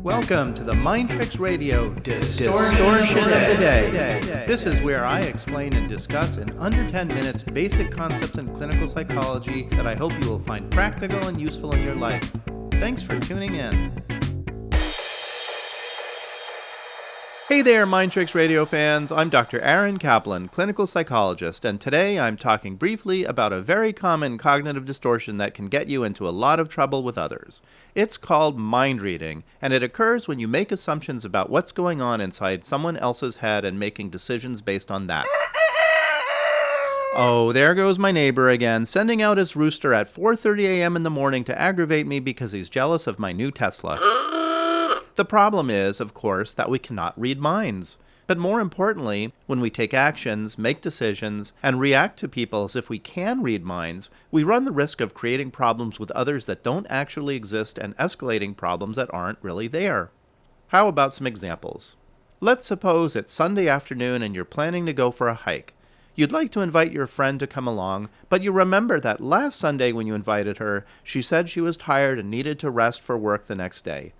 Welcome to the Mind Tricks Radio Distortion of the Day. This is where I explain and discuss in under 10 minutes basic concepts in clinical psychology that I hope you will find practical and useful in your life. Thanks for tuning in. Hey there, Mind Tricks Radio fans. I'm Dr. Aaron Kaplan, clinical psychologist, and today I'm talking briefly about a very common cognitive distortion that can get you into a lot of trouble with others. It's called mind reading, and it occurs when you make assumptions about what's going on inside someone else's head and making decisions based on that. Oh, there goes my neighbor again, sending out his rooster at 4:30 a.m. in the morning to aggravate me because he's jealous of my new Tesla. The problem is, of course, that we cannot read minds. But more importantly, when we take actions, make decisions, and react to people as if we can read minds, we run the risk of creating problems with others that don't actually exist and escalating problems that aren't really there. How about some examples? Let's suppose it's Sunday afternoon and you're planning to go for a hike. You'd like to invite your friend to come along, but you remember that last Sunday when you invited her, she said she was tired and needed to rest for work the next day.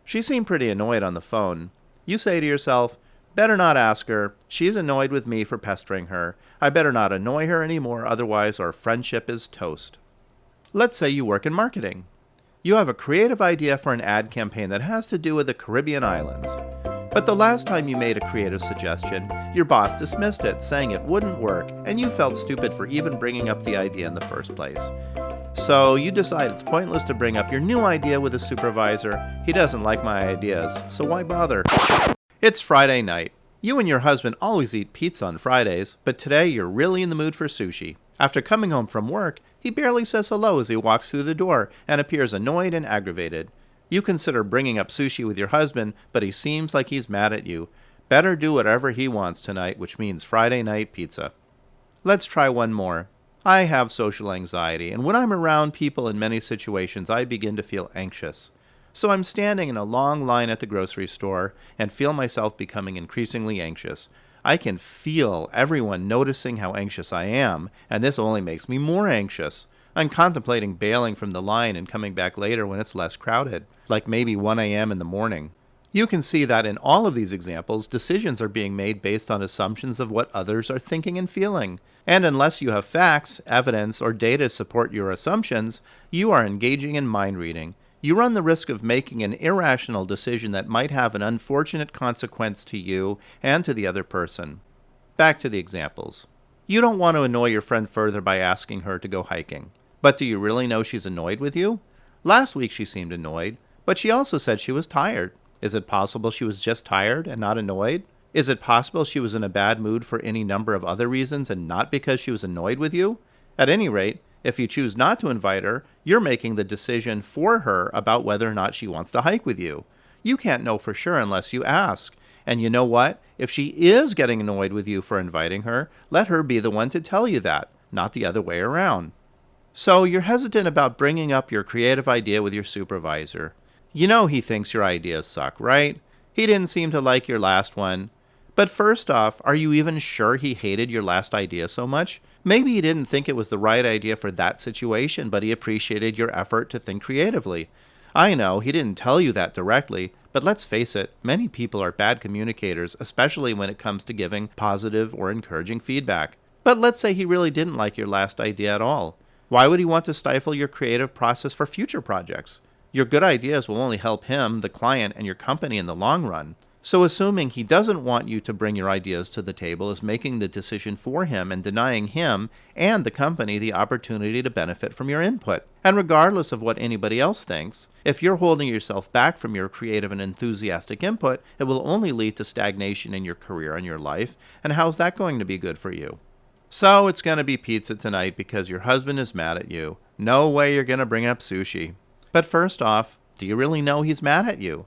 She seemed pretty annoyed on the phone. You say to yourself, better not ask her. She's annoyed with me for pestering her. I better not annoy her anymore, otherwise our friendship is toast. Let's say you work in marketing. You have a creative idea for an ad campaign that has to do with the Caribbean islands. But the last time you made a creative suggestion, your boss dismissed it, saying it wouldn't work, and you felt stupid for even bringing up the idea in the first place. So you decide it's pointless to bring up your new idea with a supervisor. He doesn't like my ideas, so why bother? It's Friday night. You and your husband always eat pizza on Fridays, but today you're really in the mood for sushi. After coming home from work, he barely says hello as he walks through the door and appears annoyed and aggravated. You consider bringing up sushi with your husband, but he seems like he's mad at you. Better do whatever he wants tonight, which means Friday night pizza. Let's try one more. I have social anxiety, and when I'm around people in many situations, I begin to feel anxious. So I'm standing in a long line at the grocery store and feel myself becoming increasingly anxious. I can feel everyone noticing how anxious I am, and this only makes me more anxious. I'm contemplating bailing from the line and coming back later when it's less crowded, like maybe 1 a.m. in the morning. You can see that in all of these examples, decisions are being made based on assumptions of what others are thinking and feeling. And unless you have facts, evidence, or data to support your assumptions, you are engaging in mind reading. You run the risk of making an irrational decision that might have an unfortunate consequence to you and to the other person. Back to the examples. You don't want to annoy your friend further by asking her to go hiking. But do you really know she's annoyed with you? Last week she seemed annoyed, but she also said she was tired. Is it possible she was just tired and not annoyed? Is it possible she was in a bad mood for any number of other reasons and not because she was annoyed with you? At any rate, if you choose not to invite her, you're making the decision for her about whether or not she wants to hike with you. You can't know for sure unless you ask. And you know what? If she is getting annoyed with you for inviting her, let her be the one to tell you that, not the other way around. So you're hesitant about bringing up your creative idea with your supervisor. You know he thinks your ideas suck, right? He didn't seem to like your last one. But first off, are you even sure he hated your last idea so much? Maybe he didn't think it was the right idea for that situation, but he appreciated your effort to think creatively. I know he didn't tell you that directly, but let's face it, many people are bad communicators, especially when it comes to giving positive or encouraging feedback. But let's say he really didn't like your last idea at all. Why would he want to stifle your creative process for future projects? Your good ideas will only help him, the client, and your company in the long run. So assuming he doesn't want you to bring your ideas to the table is making the decision for him and denying him and the company the opportunity to benefit from your input. And regardless of what anybody else thinks, if you're holding yourself back from your creative and enthusiastic input, it will only lead to stagnation in your career and your life. And how's that going to be good for you? So it's going to be pizza tonight because your husband is mad at you. No way you're going to bring up sushi. But first off, do you really know he's mad at you?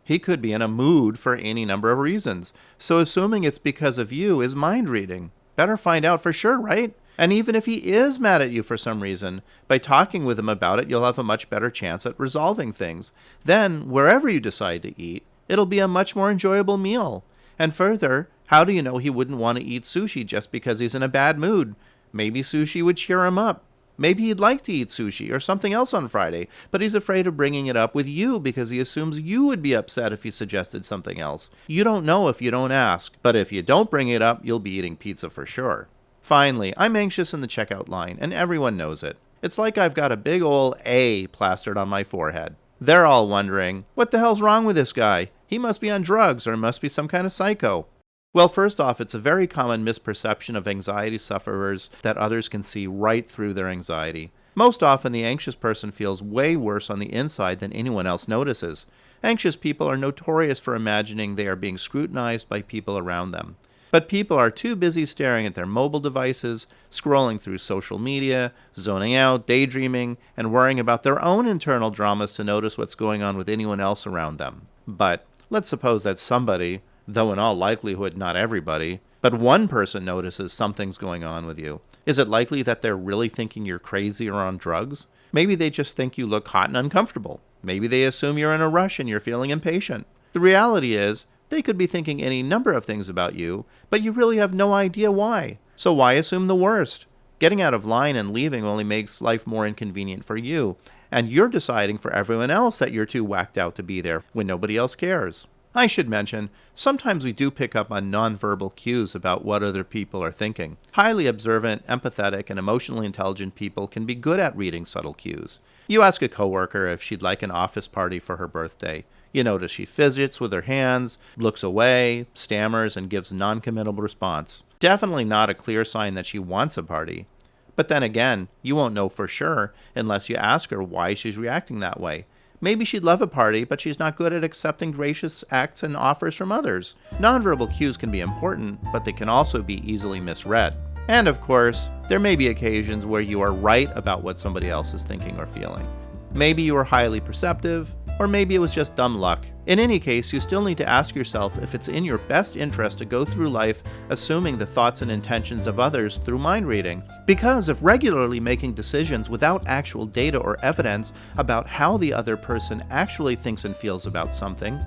He could be in a mood for any number of reasons, so assuming it's because of you is mind reading. Better find out for sure, right? And even if he is mad at you for some reason, by talking with him about it, you'll have a much better chance at resolving things. Then, wherever you decide to eat, it'll be a much more enjoyable meal. And further, how do you know he wouldn't want to eat sushi just because he's in a bad mood? Maybe sushi would cheer him up. Maybe he'd like to eat sushi or something else on Friday, but he's afraid of bringing it up with you because he assumes you would be upset if he suggested something else. You don't know if you don't ask, but if you don't bring it up, you'll be eating pizza for sure. Finally, I'm anxious in the checkout line, and everyone knows it. It's like I've got a big ol' A plastered on my forehead. They're all wondering, what the hell's wrong with this guy? He must be on drugs or must be some kind of psycho. Well, first off, it's a very common misperception of anxiety sufferers that others can see right through their anxiety. Most often, the anxious person feels way worse on the inside than anyone else notices. Anxious people are notorious for imagining they are being scrutinized by people around them. But people are too busy staring at their mobile devices, scrolling through social media, zoning out, daydreaming, and worrying about their own internal dramas to notice what's going on with anyone else around them. But let's suppose that somebody, though in all likelihood not everybody, but one person notices something's going on with you. Is it likely that they're really thinking you're crazy or on drugs? Maybe they just think you look hot and uncomfortable. Maybe they assume you're in a rush and you're feeling impatient. The reality is, they could be thinking any number of things about you, but you really have no idea why. So why assume the worst? Getting out of line and leaving only makes life more inconvenient for you, and you're deciding for everyone else that you're too whacked out to be there when nobody else cares. I should mention, sometimes we do pick up on nonverbal cues about what other people are thinking. Highly observant, empathetic, and emotionally intelligent people can be good at reading subtle cues. You ask a coworker if she'd like an office party for her birthday. You notice she fidgets with her hands, looks away, stammers, and gives a non-committal response. Definitely not a clear sign that she wants a party. But then again, you won't know for sure unless you ask her why she's reacting that way. Maybe she'd love a party, but she's not good at accepting gracious acts and offers from others. Nonverbal cues can be important, but they can also be easily misread. And of course, there may be occasions where you are right about what somebody else is thinking or feeling. Maybe you are highly perceptive, or maybe it was just dumb luck. In any case, you still need to ask yourself if it's in your best interest to go through life assuming the thoughts and intentions of others through mind reading. Because if regularly making decisions without actual data or evidence about how the other person actually thinks and feels about something,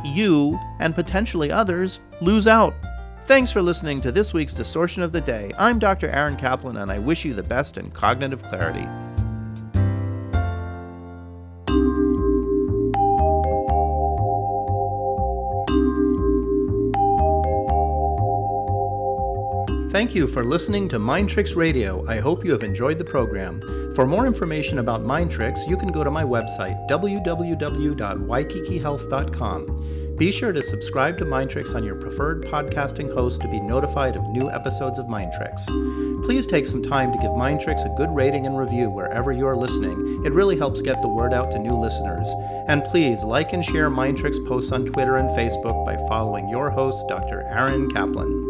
you, and potentially others, lose out. Thanks for listening to this week's Distortion of the Day. I'm Dr. Aaron Kaplan, and I wish you the best in cognitive clarity. Thank you for listening to Mind Tricks Radio. I hope you have enjoyed the program. For more information about Mind Tricks, you can go to my website, www.waikikihealth.com. Be sure to subscribe to Mind Tricks on your preferred podcasting host to be notified of new episodes of Mind Tricks. Please take some time to give Mind Tricks a good rating and review wherever you are listening. It really helps get the word out to new listeners. And please like and share Mind Tricks posts on Twitter and Facebook by following your host, Dr. Aaron Kaplan.